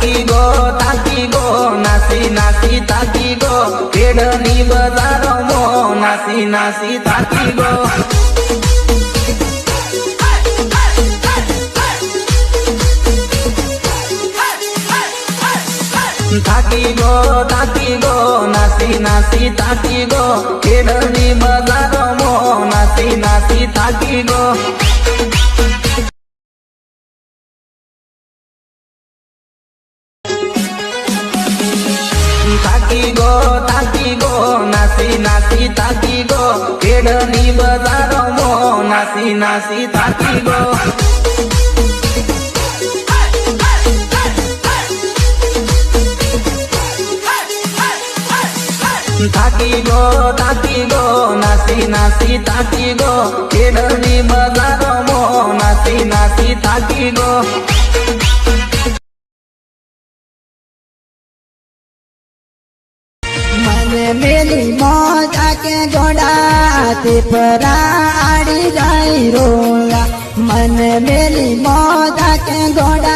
ताकी गो नासी नासी ताकी गो पेड़नी बजारो मो नासी नासी ताकी गो ताकी गो नासी नासी ताकी गो पेड़नी बजारो मो नासी नासी ताकी गो ताकी गो नासी नासी ताकी गो पेड़नी बजारो मो नासी नासी ताकी गो ताकी गो नासी नासी ताकी गो पेड़नी बजारो मो नासी नासी ताकी गो मेरी मौज आके घोड़ा ते परा आड़ी जाई रोला मन मेरी मौज आके घोड़ा